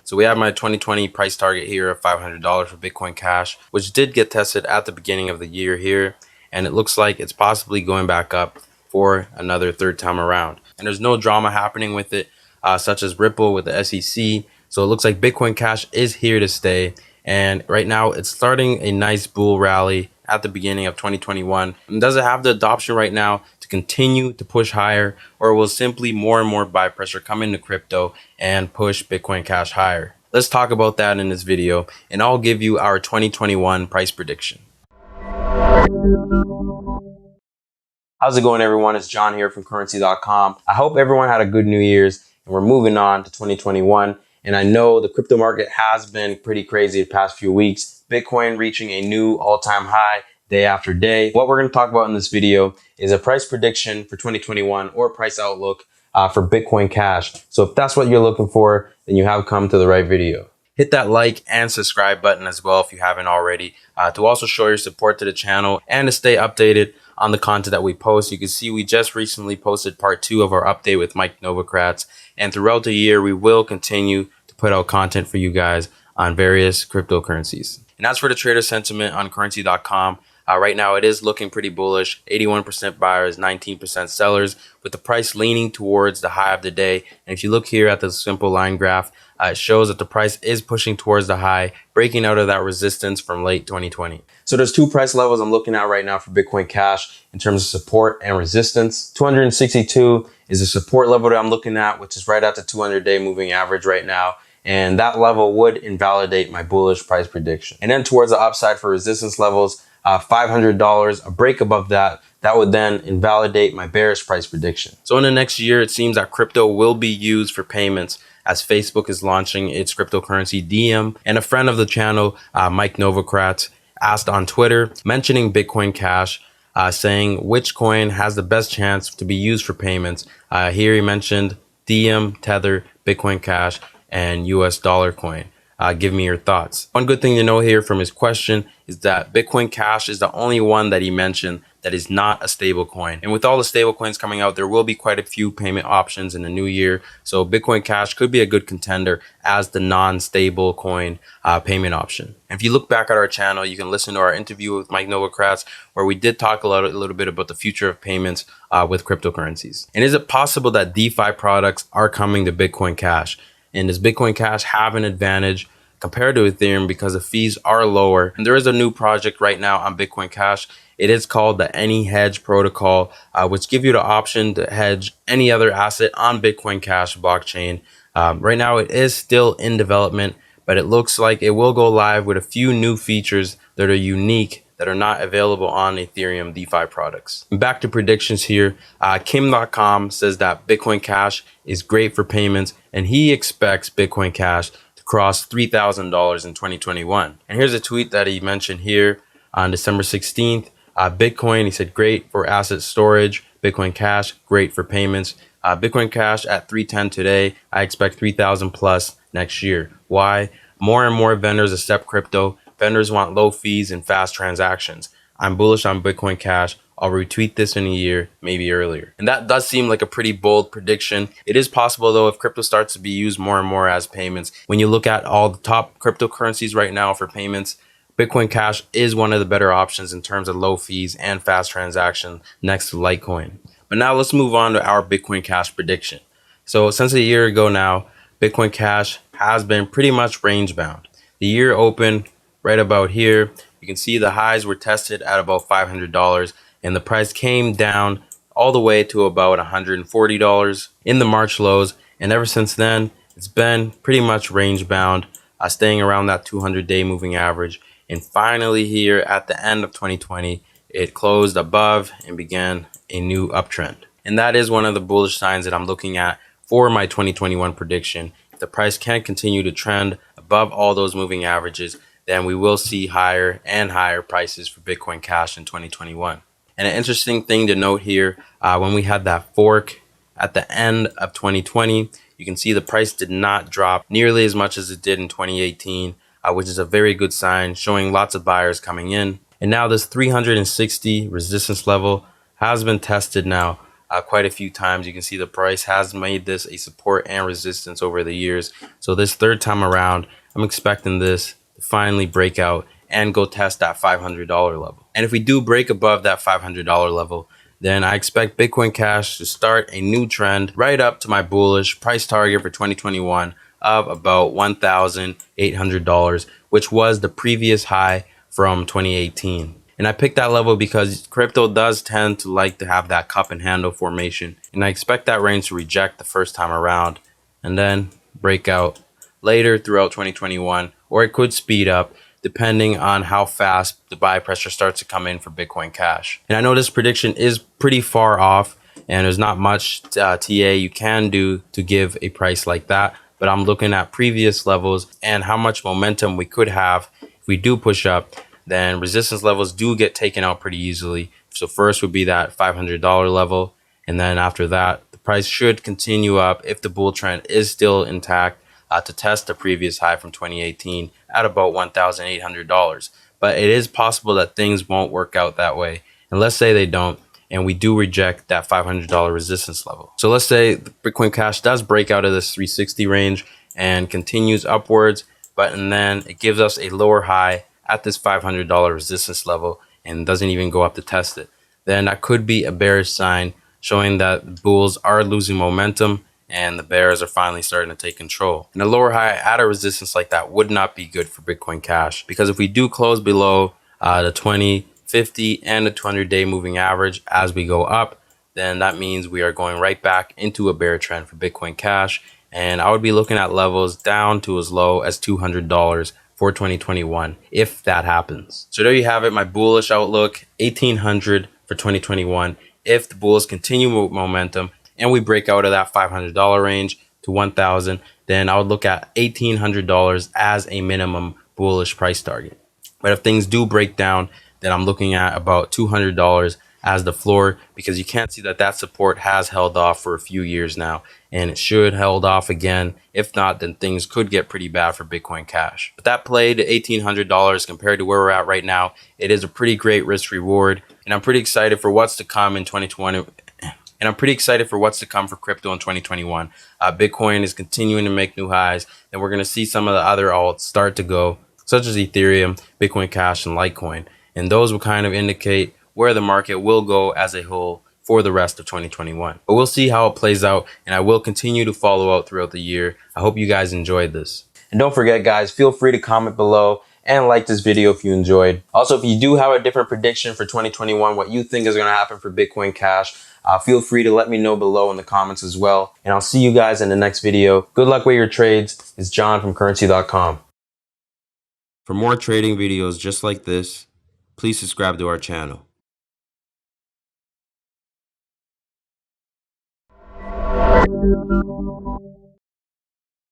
So we have my 2020 price target here of $500 for Bitcoin Cash, which did get tested at the beginning of the year here. And it looks like it's possibly going back up for another third time around. And there's no drama happening with it, such as Ripple with the SEC. So it looks like Bitcoin Cash is here to stay. And right now it's starting a nice bull rally at the beginning of 2021. And does it have the adoption right now to continue to push higher, or will simply more and more buy pressure come into crypto and push Bitcoin Cash higher? Let's talk about that in this video, and I'll give you our 2021 price prediction. How's it going, everyone? It's John here from Currency.com. I hope everyone had a good New Year's, and we're moving on to 2021. And I know the crypto market has been pretty crazy the past few weeks. Bitcoin reaching a new all-time high day after day. What we're going to talk about in this video is a price prediction for 2021 or price outlook for Bitcoin Cash. So if that's what you're looking for, then you have come to the right video. Hit that like and subscribe button as well if you haven't already, to also show your support to the channel and to stay updated on the content that we post. You can see we just recently posted part 2 of our update with Mike Novogratz, and throughout the year we will continue to put out content for you guys on various cryptocurrencies. And as for the trader sentiment on Currency.com, right now it is looking pretty bullish. 81% buyers, 19% sellers, with the price leaning towards the high of the day. And if you look here at the simple line graph, it shows that the price is pushing towards the high, breaking out of that resistance from late 2020. So there's 2 price levels I'm looking at right now for Bitcoin Cash in terms of support and resistance. 262 is the support level that I'm looking at, which is right at the 200-day moving average right now. And that level would invalidate my bullish price prediction. And then towards the upside for resistance levels, $500, a break above that, that would then invalidate my bearish price prediction. So in the next year, it seems that crypto will be used for payments as Facebook is launching its cryptocurrency Diem. And a friend of the channel, Mike Novogratz, asked on Twitter, mentioning Bitcoin Cash, saying which coin has the best chance to be used for payments. Here he mentioned Diem, Tether, Bitcoin Cash, and US dollar coin. Give me your thoughts. One good thing to know here from his question is that Bitcoin Cash is the only one that he mentioned that is not a stable coin. And with all the stable coins coming out, there will be quite a few payment options in the new year. So Bitcoin Cash could be a good contender as the non-stable coin payment option. And if you look back at our channel, you can listen to our interview with Mike Novogratz, where we did talk a little bit about the future of payments with cryptocurrencies. And is it possible that DeFi products are coming to Bitcoin Cash? And does Bitcoin Cash have an advantage compared to Ethereum because the fees are lower? And there is a new project right now on Bitcoin Cash. It is called the Any Hedge protocol, which gives you the option to hedge any other asset on Bitcoin Cash blockchain. Right now it is still in development, but it looks like it will go live with a few new features that are unique that are not available on Ethereum DeFi products. Back to predictions here. Kim.com says that Bitcoin Cash is great for payments, and he expects Bitcoin Cash to cross $3,000 in 2021. And here's a tweet that he mentioned here on December 16th. Bitcoin, he said, great for asset storage. Bitcoin Cash, great for payments. Bitcoin Cash at 310 today. I expect 3,000 plus next year. Why? More and more vendors accept crypto. Vendors want low fees and fast transactions. I'm bullish on Bitcoin Cash. I'll retweet this in a year, maybe earlier. And that does seem like a pretty bold prediction. It is possible, though, if crypto starts to be used more and more as payments. When you look at all the top cryptocurrencies right now for payments, Bitcoin Cash is one of the better options in terms of low fees and fast transaction next to Litecoin. But now let's move on to our Bitcoin Cash prediction. So since a year ago now, Bitcoin Cash has been pretty much range bound. The year opened right about here. You can see the highs were tested at about $500, and the price came down all the way to about $140 in the March lows. And ever since then, it's been pretty much range bound, staying around that 200-day moving average. And finally here at the end of 2020, it closed above and began a new uptrend. And that is one of the bullish signs that I'm looking at for my 2021 prediction. If the price can continue to trend above all those moving averages, then we will see higher and higher prices for Bitcoin Cash in 2021. And an interesting thing to note here, when we had that fork at the end of 2020, you can see the price did not drop nearly as much as it did in 2018, which is a very good sign, showing lots of buyers coming in. And now this 360 resistance level has been tested now quite a few times. You can see the price has made this a support and resistance over the years. So this third time around, I'm expecting this to finally break out and go test that $500 level. And if we do break above that $500 level, then I expect Bitcoin Cash to start a new trend right up to my bullish price target for 2021 of about $1,800, which was the previous high from 2018. And I picked that level because crypto does tend to like to have that cup and handle formation. And I expect that range to reject the first time around and then break out later throughout 2021, or it could speed up depending on how fast the buy pressure starts to come in for Bitcoin Cash. And I know this prediction is pretty far off and there's not much TA you can do to give a price like that, but I'm looking at previous levels and how much momentum we could have if we do push up. Then resistance levels do get taken out pretty easily. So first would be that $500 level, and then after that the price should continue up if the bull trend is still intact to test the previous high from 2018 at about $1,800. But it is possible that things won't work out that way, and let's say they don't and we do reject that $500 resistance level. So let's say the Bitcoin Cash does break out of this 360 range and continues upwards, but and then it gives us a lower high at this $500 resistance level and doesn't even go up to test it. Then that could be a bearish sign showing that the bulls are losing momentum and the bears are finally starting to take control. And a lower high at a resistance like that would not be good for Bitcoin Cash, because if we do close below the 20, 50, and the 200-day moving average as we go up, then that means we are going right back into a bear trend for Bitcoin Cash. And I would be looking at levels down to as low as $200 for 2021 if that happens. So there you have it, my bullish outlook, 1800 for 2021. If the bulls continue momentum and we break out of that $500 range to 1,000, then I would look at $1,800 as a minimum bullish price target. But if things do break down, then I'm looking at about $200 as the floor, because you can't see that that support has held off for a few years now, and it should held off again. If not, then things could get pretty bad for Bitcoin Cash. But that play to $1,800 compared to where we're at right now, it is a pretty great risk reward, and I'm pretty excited for what's to come in 2020. And I'm pretty excited for what's to come for crypto in 2021. Bitcoin is continuing to make new highs, and we're going to see some of the other alts start to go, such as Ethereum, Bitcoin Cash, and Litecoin. And those will kind of indicate where the market will go as a whole for the rest of 2021. But we'll see how it plays out, and I will continue to follow out throughout the year. I hope you guys enjoyed this. And don't forget, guys, feel free to comment below and like this video if you enjoyed. Also, if you do have a different prediction for 2021, what you think is going to happen for Bitcoin Cash, feel free to let me know below in the comments as well. And I'll see you guys in the next video. Good luck with your trades. It's John from Currency.com. For more trading videos just like this, please subscribe to our channel.